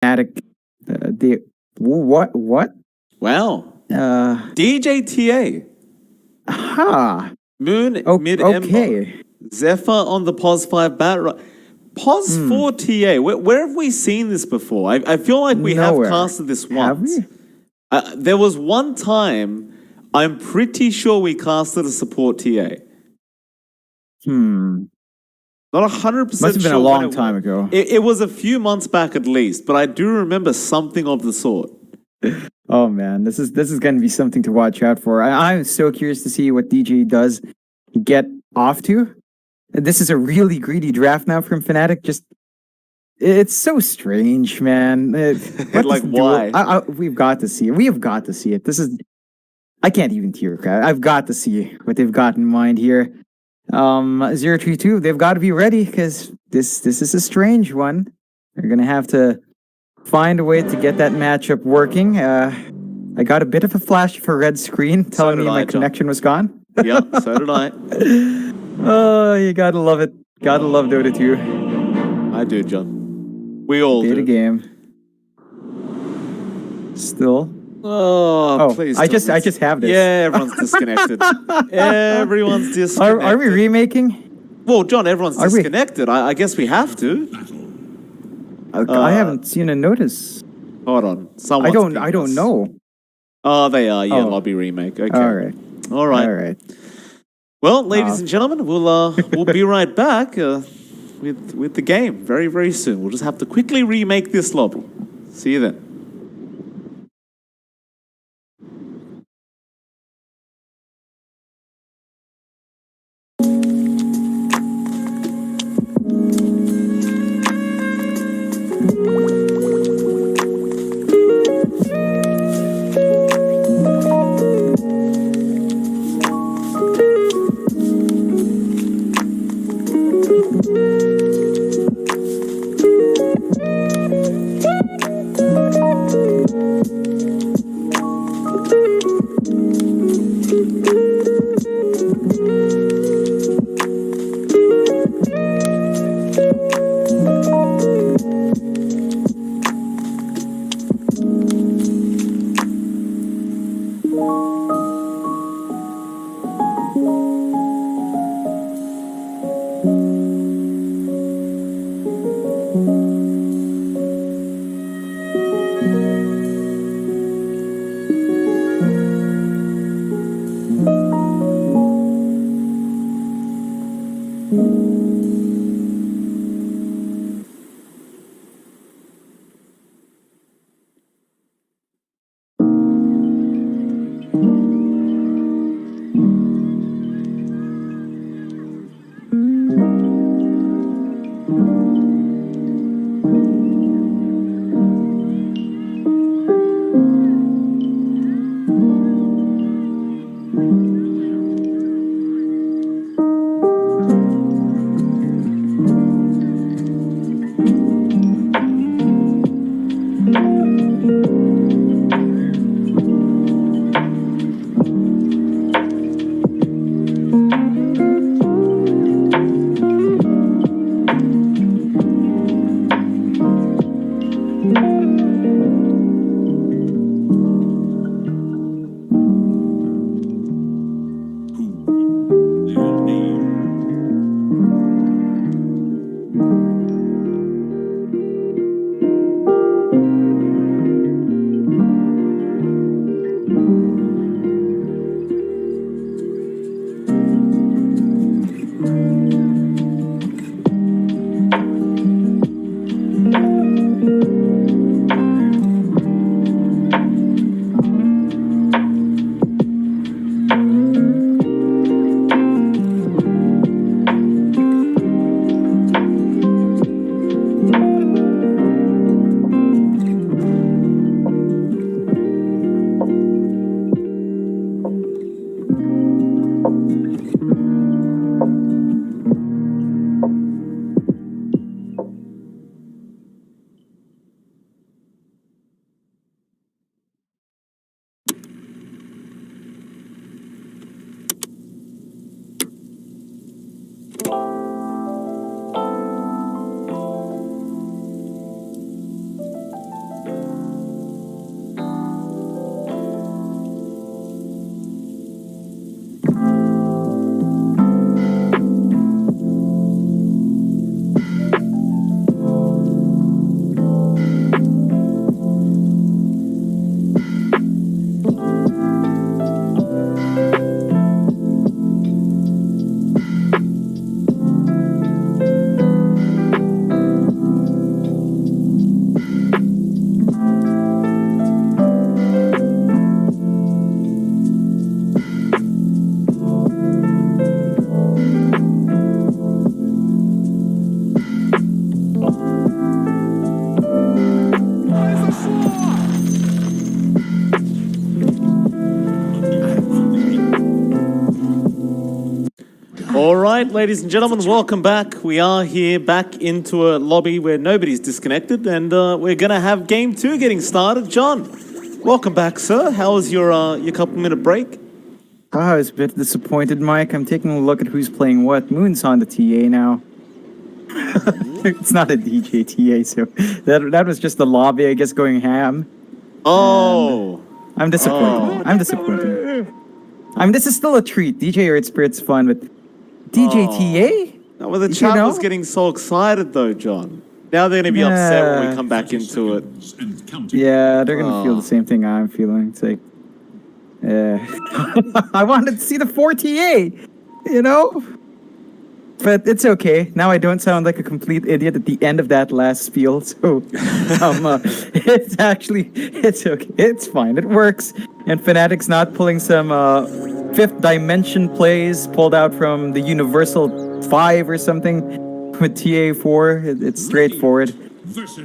Attic. The what? Wow. Uh, DJTA. ha. Moon Mid Ember. Okay. Zephyr on the POS 5 bat. POS 4 TA. Where have we seen this before? I feel like we Nowhere. have casted this Have once. we? There was one time, I'm pretty sure we casted a support TA. Not 100% Must have been sure a long when time ago. It was a few months back at least, but I do remember something of the sort. Oh man, this is going to be something to watch out for. I'm so curious to see what DJ does get off to. This is a really greedy draft now from FNATIC. Just it's so strange, man. Like why? We've got to see it. We have got to see it. This is I can't even tear. I've got to see what they've got in mind here. 032, they've got to be ready because this is a strange one. They're gonna have to find a way to get that matchup working. I got a bit of a flash of a red screen telling me my connection was gone. Yep, so did I. Oh, you gotta love it. Gotta love Dota 2. I do, John. We all do. Data game. Still. Oh, please. I just have this. Yeah, everyone's disconnected. Everyone's disconnected. Are we remaking? Well, John, everyone's disconnected. I guess we have to. I haven't seen a notice. Hold on. I don't know. Oh, they are. Yeah, lobby remake. Okay. All right. Well, ladies and gentlemen, we'll be right back with the game very, very soon. We'll just have to quickly remake this lobby. See you then. right, ladies and gentlemen, welcome back. We are here back into a lobby where nobody's disconnected, and we're going to have game 2 getting started. John, welcome back, sir. How was your couple-minute break? I was a bit disappointed, Mike. I'm taking a look at who's playing what. Moon's on the TA now. It's not a DJ TA, so that was just the lobby, I guess, going ham. Oh. I'm disappointed. I'm disappointed. This is still a treat. DJ Earth Spirit's fun, but DJ TA? No, well, the chat was getting so excited, though, John. Now they're going to be upset when we come back into it. Yeah, they're going to feel the same thing I'm feeling. It's like, I wanted to see the 4 TA, you know? But it's okay. Now I don't sound like a complete idiot at the end of that last spiel. So it's okay. It's fine. It works. And FNATIC's not pulling some fifth dimension plays pulled out from the Universal 5 or something with TA4. It's straightforward.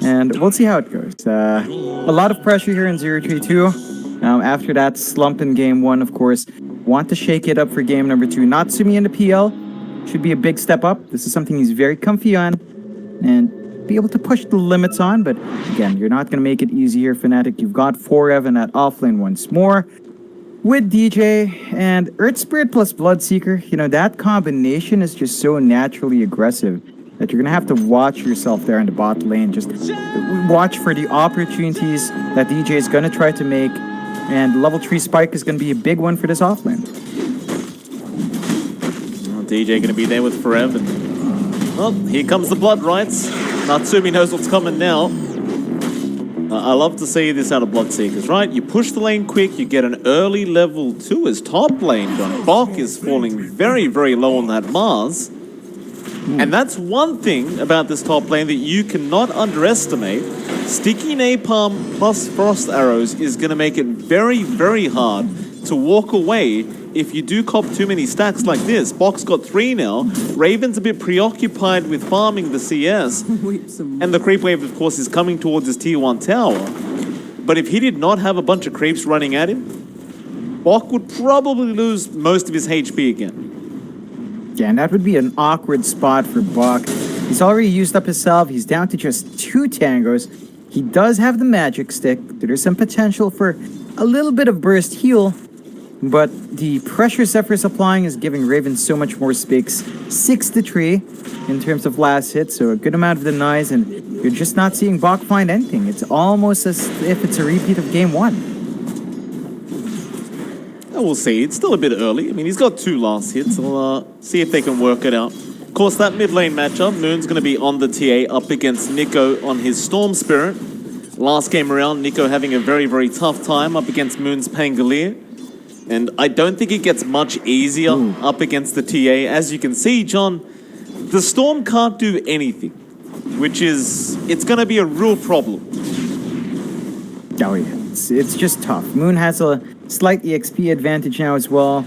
And we'll see how it goes. A lot of pressure here in 0-3-2. After that slump in game 1, of course, want to shake it up for game number 2. Natsumi in the PL. Should be a big step up. This is something he's very comfy on and be able to push the limits on. But again, you're not going to make it easy here, FNATIC. You've got Forever at offlane once more with DJ and Earth Spirit plus Bloodseeker. You know, that combination is just so naturally aggressive that you're going to have to watch yourself there in the bot lane. Just watch for the opportunities that DJ is going to try to make. And level 3 spike is going to be a big one for this offlane. DJ going to be there with Forever. Oh, here comes the blood rights. Natsumi knows what's coming now. I love to see this out of Bloodseekers, right? You push the lane quick, you get an early level 2 as top lane done. Bok is falling very, very low on that Mars. And that's one thing about this top lane that you cannot underestimate. Sticky Napalm plus Frost Arrows is going to make it very, very hard to walk away if you do cop too many stacks like this. Bok's got 3 now. Raven's a bit preoccupied with farming the CS. And the creep wave, of course, is coming towards his tier 1 tower. But if he did not have a bunch of creeps running at him, Bok would probably lose most of his HP again. Yeah, and that would be an awkward spot for Bok. He's already used up his salve. He's down to just 2 tangos. He does have the magic stick. There's some potential for a little bit of burst heal. But the pressure Zephyr's applying is giving Raven so much more space. 6-3 in terms of last hit, so a good amount of denies, and you're just not seeing Bok find anything. It's almost as if it's a repeat of game 1. We'll see. It's still a bit early. I mean, he's got 2 last hits. We'll see if they can work it out. Of course, that mid lane matchup, Moon's going to be on the TA up against Nico on his Storm Spirit. Last game around, Nico having a very, very tough time up against Moon's Pangolier. And I don't think it gets much easier up against the TA. As you can see, John, the Storm can't do anything, which is, it's going to be a real problem. Oh yeah, it's just tough. Moon has a slight EXP advantage now as well.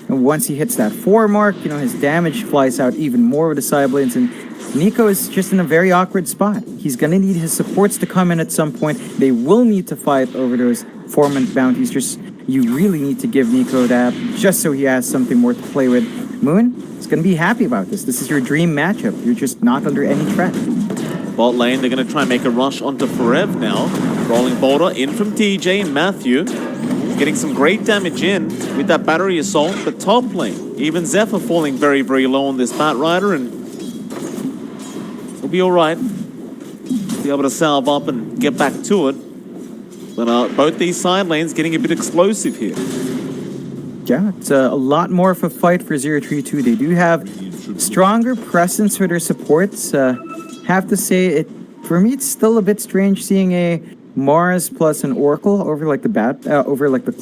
And once he hits that 4 mark, you know, his damage flies out even more with the side blades. And Nico is just in a very awkward spot. He's going to need his supports to come in at some point. They will need to fight over those 4-month bounties. You really need to give Nico that just so he has something more to play with. Moon is going to be happy about this. This is your dream matchup. You're just not under any threat. Bot lane, they're going to try and make a rush onto Forev now. Rolling boulder in from DJ and Matthew. Getting some great damage in with that battery assault. But top lane, even Zephyr falling very, very low on this Bat Rider. And he'll be all right. Be able to salve up and get back to it. But both these side lanes getting a bit explosive here. Yeah, it's a lot more of a fight for 0-3-2. They do have stronger presence for their supports. Have to say, for me, it's still a bit strange seeing a Mars plus an Oracle over like the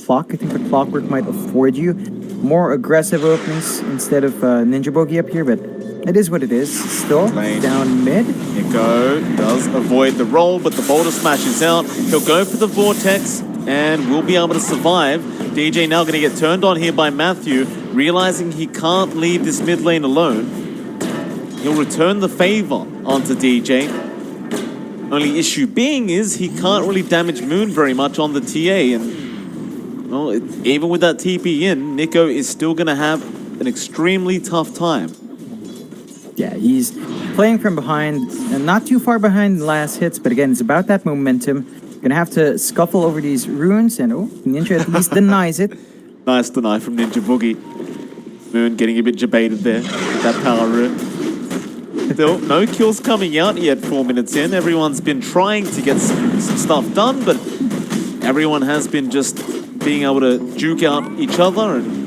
clock. I think the clockwork might afford you more aggressive openings instead of Ninja Bogey up here, but it is what it is. Still down mid. Nico does avoid the roll, but the boulder smashes out. He'll go for the Vortex and will be able to survive. DJ now going to get turned on here by Matthew, realizing he can't leave this mid lane alone. He'll return the favor onto DJ. Only issue being is he can't really damage Moon very much on the TA, and well, even with that TP in, Nico is still going to have an extremely tough time. Yeah, he's playing from behind, and not too far behind the last hits, but again, it's about that momentum. Gonna have to scuffle over these runes, and Ninja at least denies it. Nice deny from Ninja Boogie. Moon getting a bit debated there with that power rune. Still, no kills coming out yet 4 minutes in. Everyone's been trying to get some stuff done, but everyone has been just being able to juke out each other. And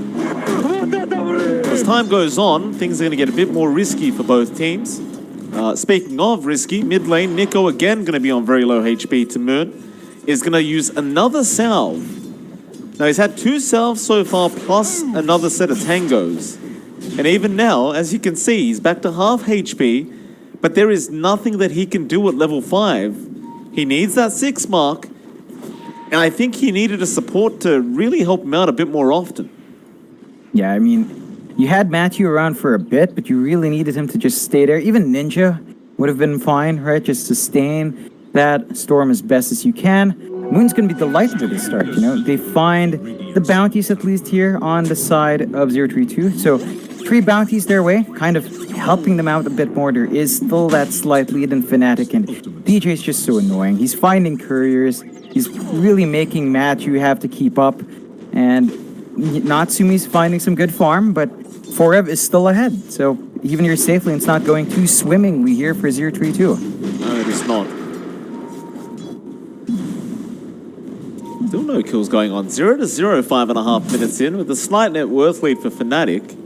as time goes on, things are going to get a bit more risky for both teams. Speaking of risky, mid lane, Nico again going to be on very low HP to Moon. Is going to use another salve. Now he's had 2 salves so far, plus another set of tangos. And even now, as you can see, he's back to half HP, but there is nothing that he can do at level 5. He needs that 6 mark, and I think he needed a support to really help him out a bit more often. Yeah, I mean, you had Matthew around for a bit, but you really needed him to just stay there. Even Ninja would have been fine, right? Just sustain that storm as best as you can. Moon's going to be delighted with this start, you know. They find the bounties at least here on the side of 032. So 3 bounties their way, kind of helping them out a bit more. There is still that slight lead in FNATIC, and DJ's just so annoying. He's finding couriers. He's really making Matthew have to keep up. And Natsumi's finding some good farm, but Forev is still ahead. So even your safe lane's not going too swimmingly here for 032. No, it is not. Still no kills going on. 0 to 0, 5.5 minutes in, with a slight net worth lead for FNATIC.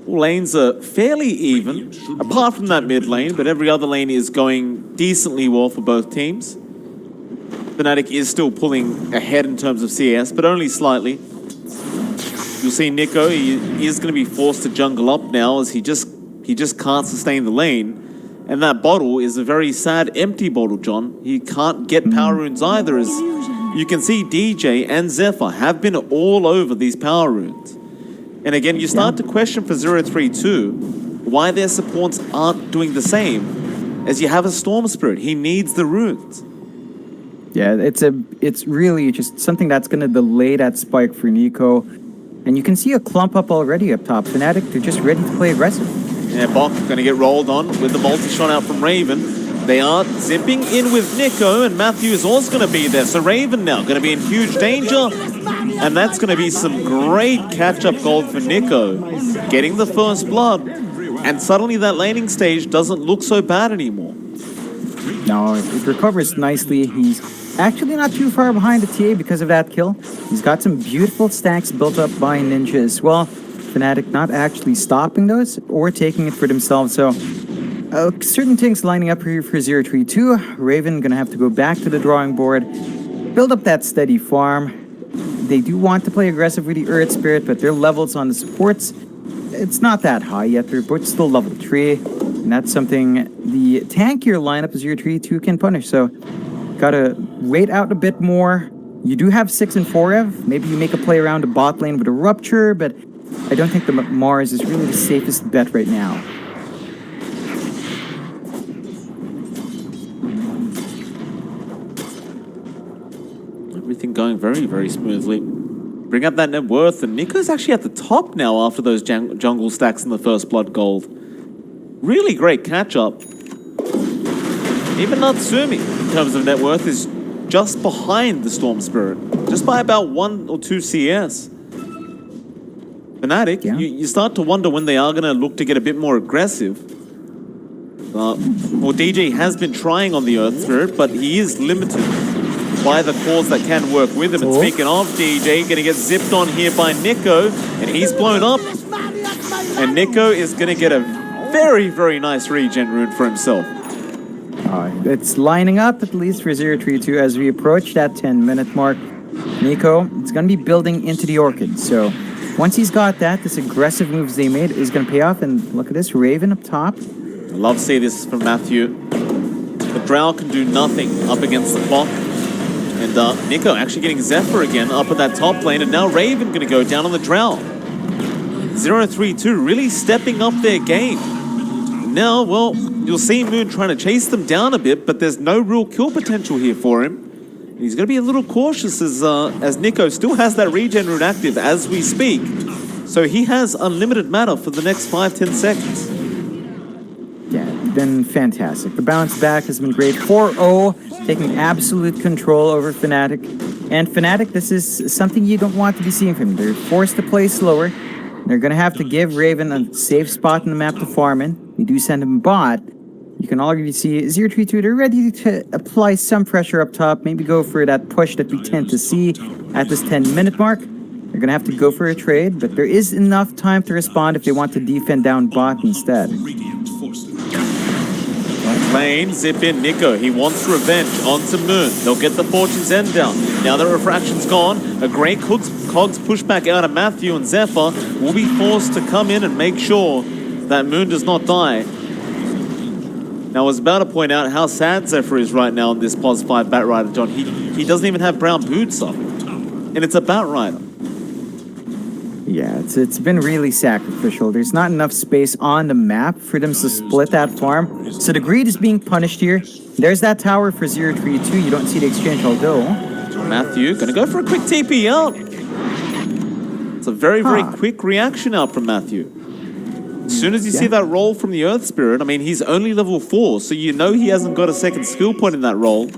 All lanes are fairly even, apart from that mid lane, but every other lane is going decently well for both teams. FNATIC is still pulling ahead in terms of CS, but only slightly. You'll see Nico, he is going to be forced to jungle up now, as he just can't sustain the lane. And that bottle is a very sad, empty bottle, John. He can't get power runes either, as you can see DJ and Zephyr have been all over these power runes. And again, you start to question for 032 why their supports aren't doing the same, as you have a Storm Spirit. He needs the runes. Yeah, it's really just something that's going to delay that spike for Nico. And you can see a clump up already up top. FNATIC, they're just ready to play aggressive. Yeah, Bok going to get rolled on with the multi-shot out from Raven. They are zipping in with Nico, and Matthew is also going to be there. So Raven now going to be in huge danger. And that's going to be some great catch-up gold for Nico. Getting the first blood. And suddenly that laning stage doesn't look so bad anymore. No, it recovers nicely. He's actually not too far behind the TA because of that kill. He's got some beautiful stacks built up by Ninja as well. FNATIC not actually stopping those or taking it for themselves. So certain things lining up here for 032. Raven gonna have to go back to the drawing board, build up that steady farm. They do want to play aggressive with the Earth Spirit, but their levels on the supports, it's not that high yet. They're both still level 3, and that's something the tankier lineup of 032 can punish. So gotta wait out a bit more. You do have 6 and 4Ev. Maybe you make a play around the bot lane with a Rupture, but I don't think the Mars is really the safest bet right now. Everything going very, very smoothly. Bring up that net worth, and Nico's actually at the top now after those jungle stacks in the first blood gold. Really great catch-up. Even Natsumi, in terms of net worth, is just behind the Storm Spirit. Just by about 1 or 2 CS. FNATIC, you start to wonder when they are going to look to get a bit more aggressive. Well, DJ has been trying on the Earth Spirit, but he is limited by the cores that can work with him. And speaking of DJ, going to get zipped on here by Nico, and he's blown up. And Nico is going to get a very, very nice regen rune for himself. It's lining up at least for 032 as we approach that 10-minute mark. Nico, it's going to be building into the Orchid, so once he's got that, this aggressive moves they made is going to pay off. And look at this, Raven up top. I love to see this from Matthew. The Drow can do nothing up against the clock. And Nico actually getting Zephyr again up at that top lane. And now Raven going to go down on the Drow. 032 really stepping up their game. Now, well, you'll see Moon trying to chase them down a bit, but there's no real kill potential here for him. He's going to be a little cautious as Nico still has that regen rune active as we speak. So he has unlimited mana for the next 5-10 seconds. Yeah, been fantastic. The bounce back has been great. 4-0, taking absolute control over FNATIC. And FNATIC, this is something you don't want to be seeing from them. They're forced to play slower. They're going to have to give Raven a safe spot in the map to farm in. They do send him bot. You can already see 032, they're ready to apply some pressure up top, maybe go for that push that we tend to see at this 10-minute mark. They're going to have to go for a trade, but there is enough time to respond if they want to defend down bot instead. Lane, zip in Nico. He wants revenge onto Moon. They'll get the Fortune's End down. Now the refraction's gone. A great Cogs pushback out of Matthew, and Zephyr will be forced to come in and make sure that Moon does not die. Now I was about to point out how sad Zephyr is right now in this POS 5 Batrider, John. He doesn't even have brown boots up. And it's a Batrider. Yeah, it's been really sacrificial. There's not enough space on the map for them to split that farm. So the greed is being punished here. There's that tower for 032. You don't see the exchange, although. Matthew gonna go for a quick TP out. It's a very quick reaction out from Matthew. As soon as you see that roll from the Earth Spirit, I mean, he's only level 4, so you know he hasn't got a second skill point in that roll.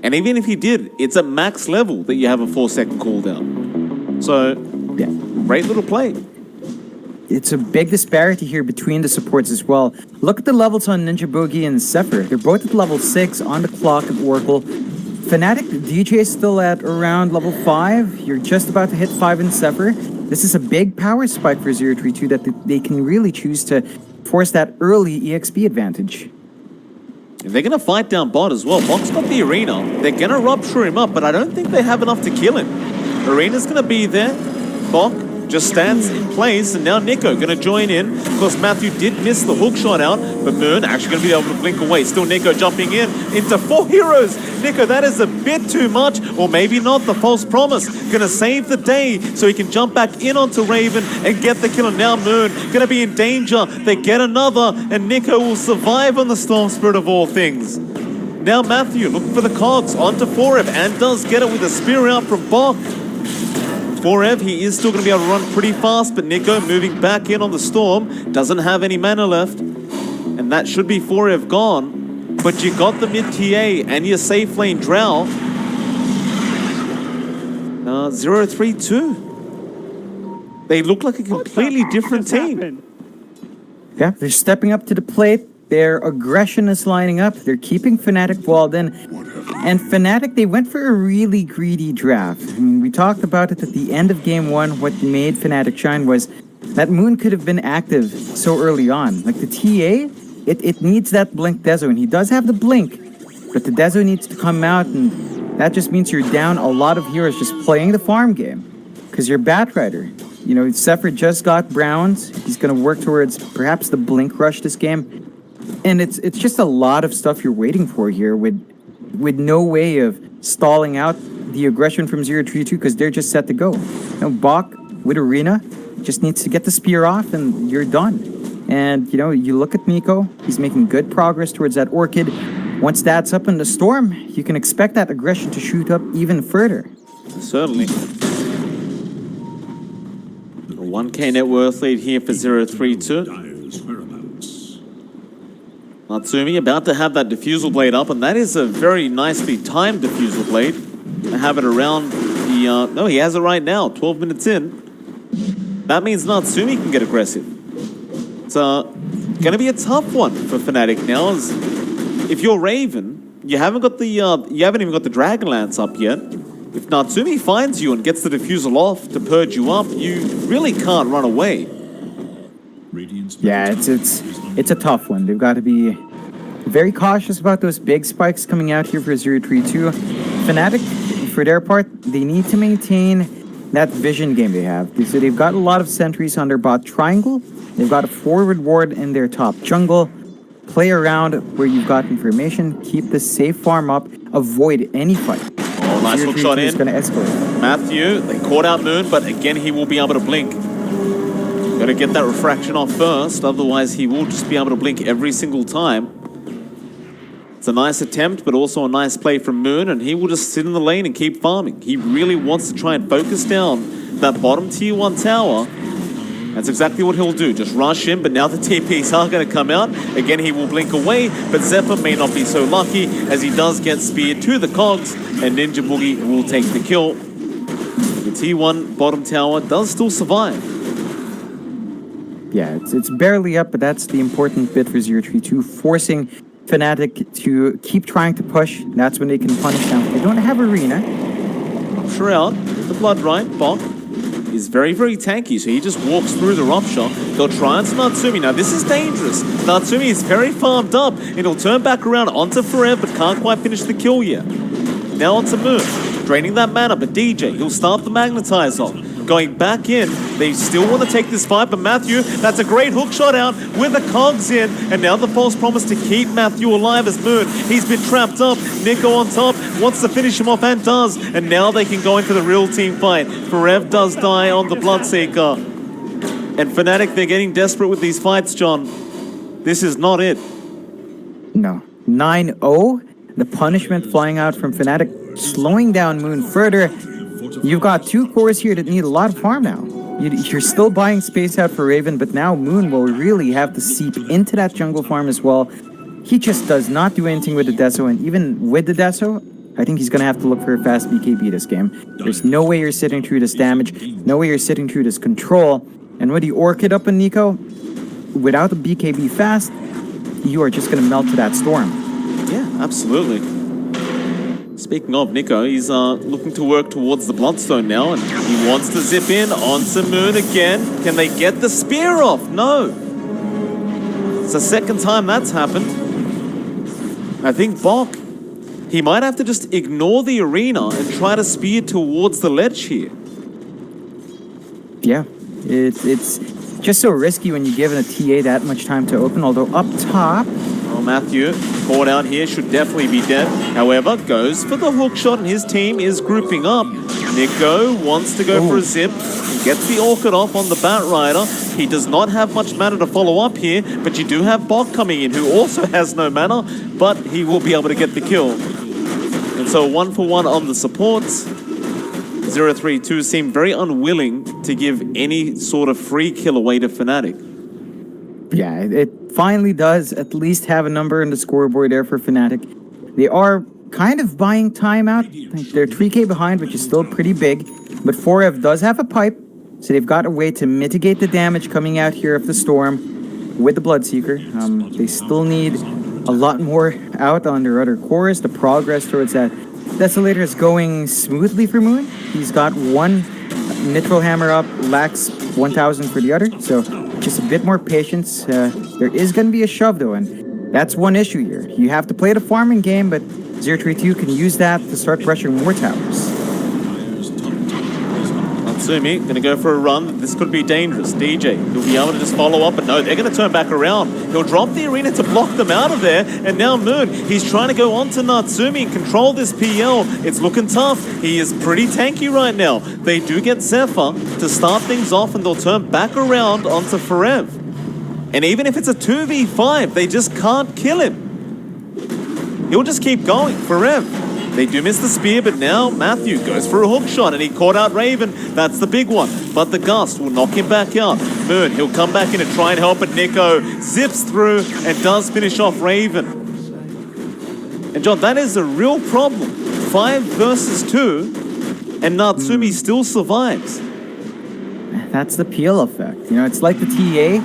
And even if he did, it's at max level that you have a 4-second cooldown. So, yeah, great little play. It's a big disparity here between the supports as well. Look at the levels on Ninja Boogie and Zephyr. They're both at level 6 on the clock at Oracle. FNATIC, DJ is still at around level 5. You're just about to hit 5 in Zephyr. This is a big power spike for 032 that they can really choose to force that early EXP advantage. And they're going to fight down bot as well. Bot's got the arena. They're going to rupture him up, but I don't think they have enough to kill him. Arena's going to be there. Bok just stands in place, and now Nico going to join in. Of course, Matthew did miss the hook shot out, but Moon actually going to be able to blink away. Still Nico jumping in into 4 heroes. Nico, that is a bit too much, or maybe not. The false promise going to save the day so he can jump back in onto Raven and get the kill. And now Moon going to be in danger. They get another, and Nico will survive on the Storm Spirit of all things. Now Matthew looking for the cogs onto Forev, and does get it with a spear out from Bok. Forev, he is still going to be able to run pretty fast, but Nico moving back in on the Storm, doesn't have any mana left, and that should be Forev gone. But you got the mid-TA and your safe lane Drow. 032. They look like a completely different team. Yeah, they're stepping up to the plate. Their aggression is lining up. They're keeping FNATIC walled in. And FNATIC, they went for a really greedy draft. I mean, we talked about it at the end of Game 1. What made FNATIC shine was that Moon could have been active so early on. Like the TA, it needs that blink Dezo, and he does have the blink. But the Dezo needs to come out, and that just means you're down a lot of heroes just playing the farm game. Because you're Batrider. You know, Zephyr just got Browns. He's going to work towards perhaps the blink rush this game. And it's just a lot of stuff you're waiting for here with no way of stalling out the aggression from 032 because they're just set to go. You know, Bok with Arena just needs to get the spear off and you're done. And, you know, you look at Nico, he's making good progress towards that Orchid. Once that's up in the Storm, you can expect that aggression to shoot up even further. Certainly. A 1k net worth lead here for 032. Natsumi about to have that diffusal blade up, and that is a very nicely timed diffusal blade. I have it around the, no, he has it right now, 12 minutes in. That means Natsumi can get aggressive. It's going to be a tough one for FNATIC now, as if you're Raven, you haven't got the, you haven't even got the Dragonlance up yet. If Natsumi finds you and gets the diffusal off to purge you up, you really can't run away. Yeah, it's a tough one. They've got to be very cautious about those big spikes coming out here for 032. FNATIC, for their part, they need to maintain that vision game they have. So they've got a lot of sentries on their bot triangle. They've got a forward ward in their top jungle. Play around where you've got information. Keep the safe farm up. Avoid any fight. Oh, nice hook shot in. Going to escalate. Matthew, they caught out Moon, but again, he will be able to blink. Got to get that refraction off first, otherwise he will just be able to blink every single time. It's a nice attempt, but also a nice play from Moon, and he will just sit in the lane and keep farming. He really wants to try and focus down that bottom tier 1 tower That's exactly what he'll do. Just rush in, but now the TPs are going to come out. Again, he will blink away, but Zephyr may not be so lucky as he does get speared to the cogs, and Ninja Boogie will take the kill. The T1 bottom tower does still survive. Yeah, it's barely up, but that's the important bit for 032, forcing FNATIC to keep trying to push. That's when they can punish them. They don't have Arena. Shroud, the Blood Right, Bok, is very, very tanky, so he just walks through the rough shot. They'll try onto Natsumi. Now, this is dangerous. Natsumi is very farmed up, and he'll turn back around onto Forever, but can't quite finish the kill yet. Now onto Moon, draining that mana, but DJ, he'll start the Magnetize off. Going back in, they still want to take this fight, but Matthew, that's a great hook shot out with the cogs in, and now the false promise to keep Matthew alive as Moon. He's been trapped up, Nico on top, wants to finish him off and does, and now they can go into the real team fight. Forev does die on the Bloodseeker. And FNATIC, they're getting desperate with these fights, John. This is not it. No. 9-0, the punishment flying out from FNATIC, slowing down Moon further. You've got two cores here that need a lot of farm now. You're still buying space out for Raven, but now Moon will really have to seep into that jungle farm as well. He just does not do anything with the Deso, and even with the Deso, I think he's going to have to look for a fast BKB this game. There's no way you're sitting through this damage, no way you're sitting through this control, and with the Orchid up in Nico, without the BKB fast, you are just going to melt to that storm. Yeah, absolutely. Speaking of Nico, he's looking to work towards the Bloodstone now, and he wants to zip in onto Moon again. Can they get the spear off? No. It's the second time that's happened. I think Bok, he might have to just ignore the arena and try to spear towards the ledge here. Yeah, it's just so risky when you're giving a TA that much time to open, although up top... Well, Matthew, caught out here, should definitely be dead. However, goes for the hook shot, and his team is grouping up. Nico wants to go for a zip, gets the Orchid off on the Bat Rider. He does not have much mana to follow up here, but you do have Bok coming in, who also has no mana, but he will be able to get the kill. And so 1-for-1 on the supports. 032 seem very unwilling to give any sort of free kill away to FNATIC. Yeah, it finally does at least have a number in the scoreboard there for FNATIC. They are kind of buying time out. They're 3k behind, which is still pretty big. But 4F does have a pipe, so they've got a way to mitigate the damage coming out here of the storm with the Bloodseeker. They still need a lot more out on their other cores. The progress towards that Desolator is going smoothly for Moon. He's got one Nitro Hammer up, lacks 1,000 for the other, so just a bit more patience. There is going to be a shove though, and that's one issue here. You have to play the farming game, but 032 can use that to start pressuring more towers. Natsumi gonna go for a run. This could be dangerous. DJ, he'll be able to just follow up, but no, they're gonna turn back around. He'll drop the arena to block them out of there, and now Moon, he's trying to go on to Natsumi and control this PL. It's looking tough. He is pretty tanky right now. They do get Zephyr to start things off, and they'll turn back around onto Forev. And even if it's a 2v5, they just can't kill him. He'll just keep going, Forev. They do miss the spear, but now Matthew goes for a hook shot, and he caught out Raven. That's the big one. But the gust will knock him back out. Moon, he'll come back in and try and help, but Nico zips through and does finish off Raven. And John, that is a real problem. 5 versus 2, and Natsumi still survives. That's the peel effect. You know, it's like the TA.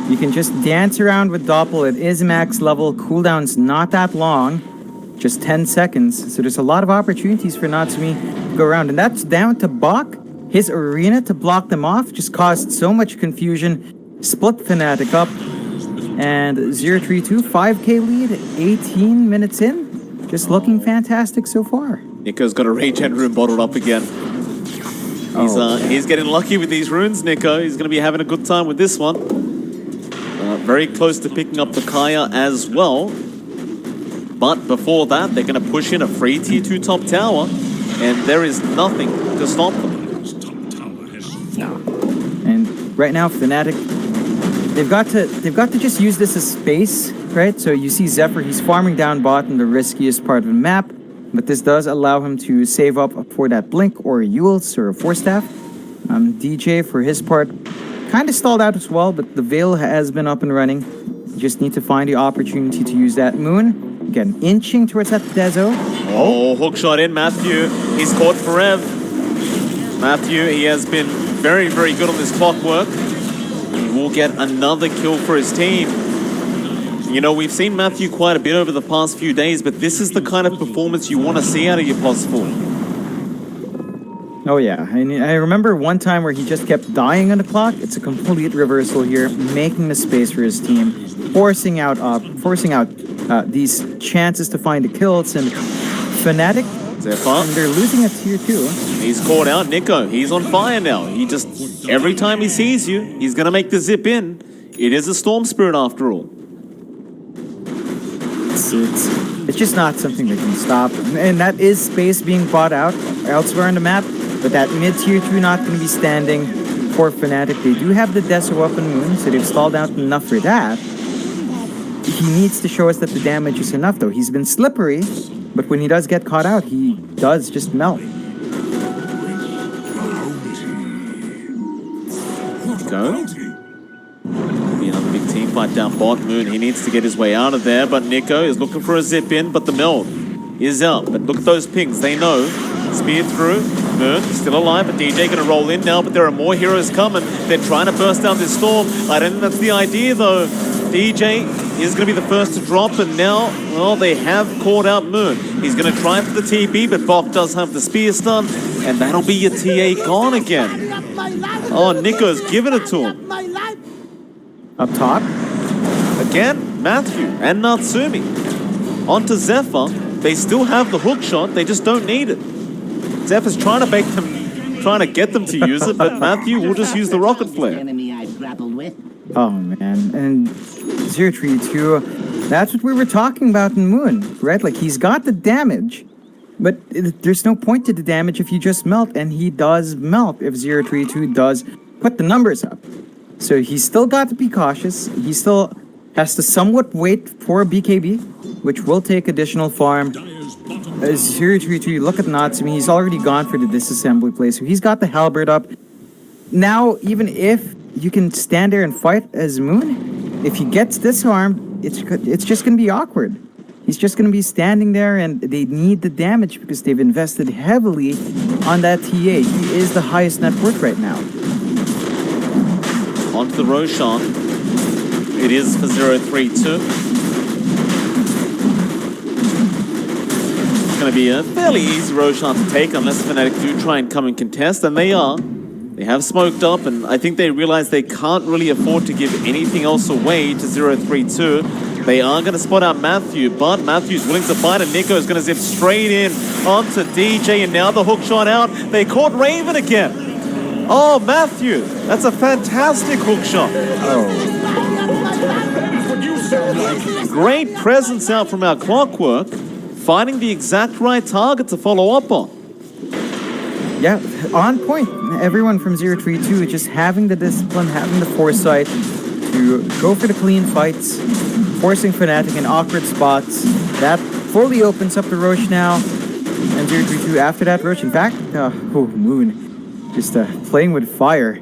You can just dance around with Doppel. It is max level. Cooldown's not that long. Just 10 seconds, so there's a lot of opportunities for Natsumi to go around, and that's down to Bok. His arena to block them off just caused so much confusion, split FNATIC up, and 032, 5k lead, 18 minutes in, just looking fantastic so far. Nico's got a regen rune bottled up again. He's getting lucky with these runes, Nico. He's going to be having a good time with this one. Very close to picking up the Kaya as well. But before that, they're going to push in a free tier 2 top tower, and there is nothing to stop them. No. And right now, FNATIC, they've got to just use this as space, right? So you see Zephyr, he's farming down bot in the riskiest part of the map, but this does allow him to save up for that blink or a Eul's or a Force Staff. DJ, for his part, kind of stalled out as well, but the Veil has been up and running. You just need to find the opportunity to use that Moon. Again, inching towards that Dezo. Oh, hook shot in, Matthew. He's caught for Rev. Matthew, he has been very, very good on this clockwork. He will get another kill for his team. You know, we've seen Matthew quite a bit over the past few days, but this is the kind of performance you want to see out of your possible. Oh yeah, I remember one time where he just kept dying on the clock. It's a complete reversal here, making the space for his team, forcing out these chances to find the kills. And FNATIC, they're losing a tier 2. He's caught out. Nico, he's on fire now. He just, every time he sees you, he's going to make the zip in. It is a Storm Spirit after all. It's just not something that can stop. And that is space being bought out elsewhere on the map. But that mid-tier 2 not going to be standing for FNATIC. They do have the Deso up and Moon, so they've stalled out enough for that. He needs to show us that the damage is enough, though. He's been slippery, but when he does get caught out, he does just melt. Go. Be another big team fight down bot. Moon, he needs to get his way out of there, but Nico is looking for a zip in, but the meld is out. But look at those pings, they know. Spear through. Moon still alive, but DJ gonna roll in now, but there are more heroes coming. They're trying to burst down this storm. I don't think that's the idea though. DJ is gonna be the first to drop, and now, well, they have caught out Moon. He's gonna try for the TP, but Bok does have the spear stun, and that'll be your TA gone again. Oh, Nico's giving it to him. Up top. Again, Matthew and Natsumi. Onto Zephyr. They still have the hook shot, they just don't need it. Zephyr's trying to get them to use it, but Matthew will just use the rocket flare. Oh man, and 032, that's what we were talking about in Moon, right? Like, he's got the damage, but there's no point to the damage if you just melt, and he does melt if 032 does put the numbers up. So he's still got to be cautious. He still has to somewhat wait for a BKB, which will take additional farm. 032, look at Natsumi, he's already gone for the disassembly play, so he's got the halberd up. Now, even if you can stand there and fight as Moon, if he gets disarmed, it's just going to be awkward. He's just going to be standing there, and they need the damage because they've invested heavily on that TA. He is the highest net worth right now. Onto the Roshan. It is for 032. Going to be a fairly easy Roshan to take unless FNATIC do try and come and contest, and they are. They have smoked up, and I think they realize they can't really afford to give anything else away to 032. They are going to spot out Matthew, but Matthew's willing to fight, and Nico is going to zip straight in onto DJ, and now the hook shot out. They caught Raven again. Oh, Matthew, that's a fantastic hook shot. Oh. Great presence out from our clockwork. Finding the exact right target to follow up on. Yeah, on point. Everyone from 032 just having the discipline, having the foresight to go for the clean fights, forcing FNATIC in awkward spots. That fully opens up the Roche now. And 032 after that Roche. In fact, Moon just playing with fire.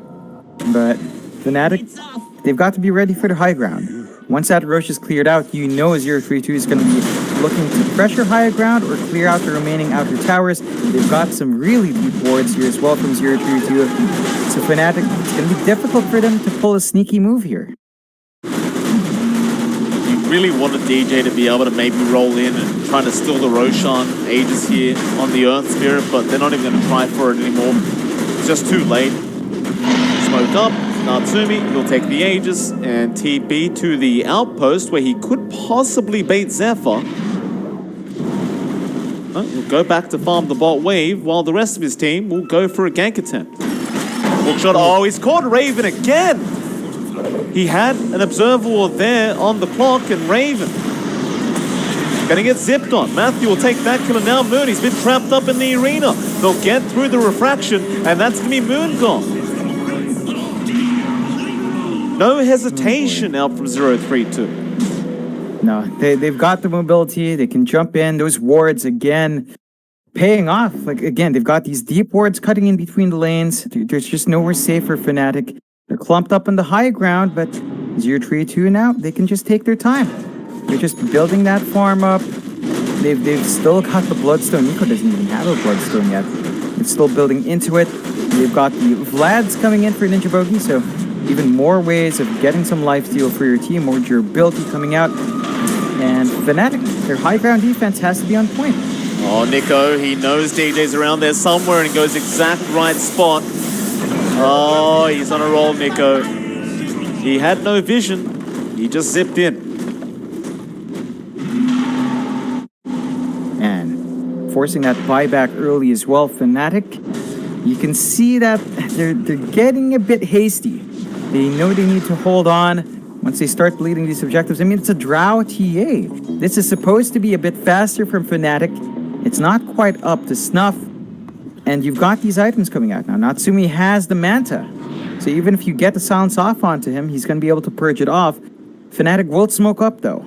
But FNATIC, they've got to be ready for the high ground. Once that Roche is cleared out, you know 032 is going to be looking to pressure higher ground or clear out the remaining outer towers. They've got some really deep wards here as well from 032. So FNATIC, it's going to be difficult for them to pull a sneaky move here. You really want a DJ to be able to maybe roll in and try to steal the Roshan Aegis here on the Earth Spirit, but they're not even going to try for it anymore. It's just too late. Smoke up. Natsumi, he'll take the Aegis and TB to the outpost where he could possibly bait Zephyr. He'll go back to farm the bot wave while the rest of his team will go for a gank attempt. Hook shot, oh, he's caught Raven again! He had an observer ward there on the clock, and Raven gonna get zipped on. Matthew will take that kill, and now Moon, he's been trapped up in the arena. They'll get through the refraction, and that's gonna be Moon gone. No hesitation out from 032. No, they've got the mobility. They can jump in. Those wards, again, paying off. Like, again, they've got these deep wards cutting in between the lanes. There's just nowhere safe for FNATIC. They're clumped up on the high ground, but 032 now, they can just take their time. They're just building that farm up. They've still got the Bloodstone. Nico doesn't even have a Bloodstone yet. It's still building into it. They've got the Vlads coming in for Ninja Bogey, so even more ways of getting some lifesteal for your team, more durability coming out. And FNATIC, their high ground defense has to be on point. Oh, Nico, he knows DJ's around there somewhere and he goes exact right spot. Oh, he's on a roll, Nico. He had no vision. He just zipped in. And forcing that buyback early as well, FNATIC, you can see that they're getting a bit hasty. They know they need to hold on once they start bleeding these objectives. I mean, it's a Drow TA. This is supposed to be a bit faster from FNATIC. It's not quite up to snuff. And you've got these items coming out now. Natsumi has the Manta. So even if you get the silence off onto him, he's going to be able to purge it off. FNATIC will smoke up, though.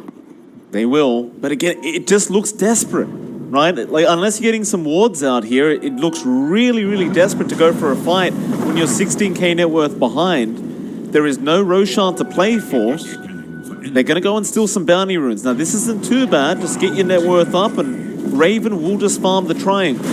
They will. But again, it just looks desperate, right? Like, unless you're getting some wards out here, it looks really, really desperate to go for a fight when you're 16k net worth behind. There is no Roshan to play for. They're going to go and steal some bounty runes. Now, this isn't too bad. Just get your net worth up and Raven will just farm the triangle.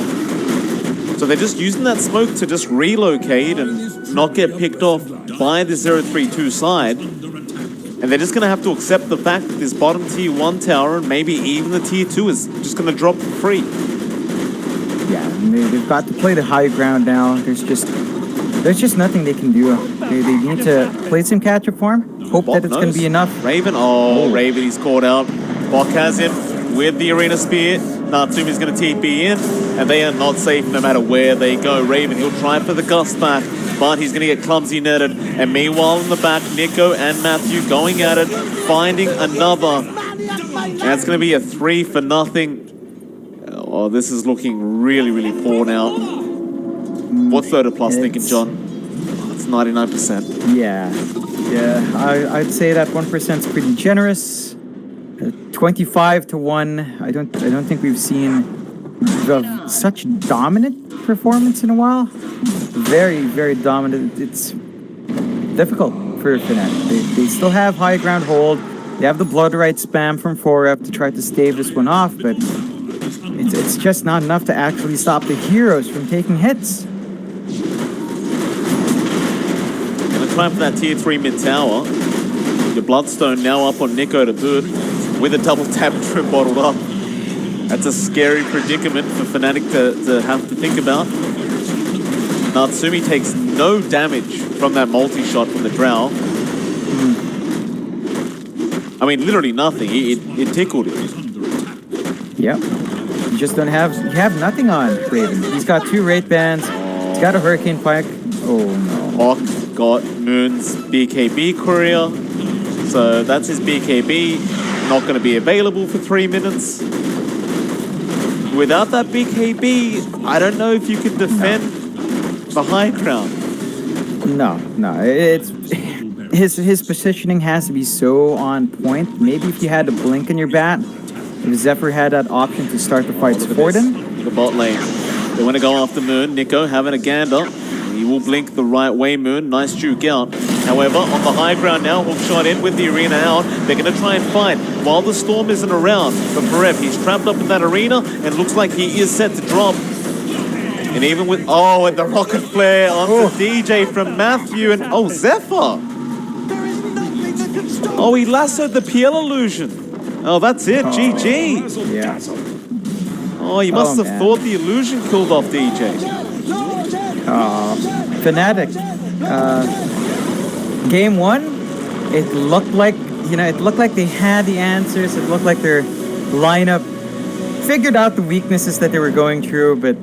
So they're just using that smoke to just relocate and not get picked off by the 032 side. And they're just going to have to accept the fact that this bottom tier 1 tower and maybe even the tier 2 is just going to drop for free. Yeah, they've got to play the high ground now. There's just nothing they can do. They need to play some catch-up form. Hope that it's going to be enough. Raven, Raven, he's caught out. Bok has him with the Arena Spear. Natsumi's going to TP in, and they are not safe no matter where they go. Raven, he'll try for the gust back, but he's going to get clumsy netted. And meanwhile in the back, Nico and Matthew going at it, finding another. And it's going to be a 3-0. Oh, this is looking really, really poor now. What's 30 plus thinking, John? It's 99%. Yeah. I'd say that 1% is pretty generous. 25 to 1. I don't think we've seen such dominant performance in a while. Very, very dominant. It's difficult for FNATIC. They still have high ground hold. They have the blood right spam from 4F to try to stave this one off, but it's just not enough to actually stop the heroes from taking hits. Gonna try for that tier 3 mid tower. Your Bloodstone now up on Nico to boot with a double tap trip bottled up. That's a scary predicament for FNATIC to have to think about. Natsumi takes no damage from that multi-shot from the Drow. I mean, literally nothing. It tickled him. Yep. You just don't have... You have nothing on Raven. He's got 2 Wraith Bands. He's got a Hurricane Pike. Oh, no. Bok got Moon's BKB courier. So that's his BKB. Not going to be available for 3 minutes. Without that BKB, I don't know if you could defend the high ground. No. It's his positioning has to be so on point. Maybe if you had a blink in your bat, if Zephyr had that option to start the fights for them. The bot lane. They want to go after Moon. Nico having a gander. He will blink the right way, Moon. Nice juke out. However, on the high ground now, hook shot in with the arena out. They're going to try and fight while the storm isn't around. But Farev, he's trapped up in that arena and looks like he is set to drop. And even with, and the rocket flare onto DJ from Matthew and, Zephyr. Oh, he lassoed the PL illusion. Oh, that's it. GG. Yeah. Oh, you must have thought the illusion killed off DJ. FNATIC. Game 1, it looked like they had the answers. It looked like their lineup figured out the weaknesses that they were going through, but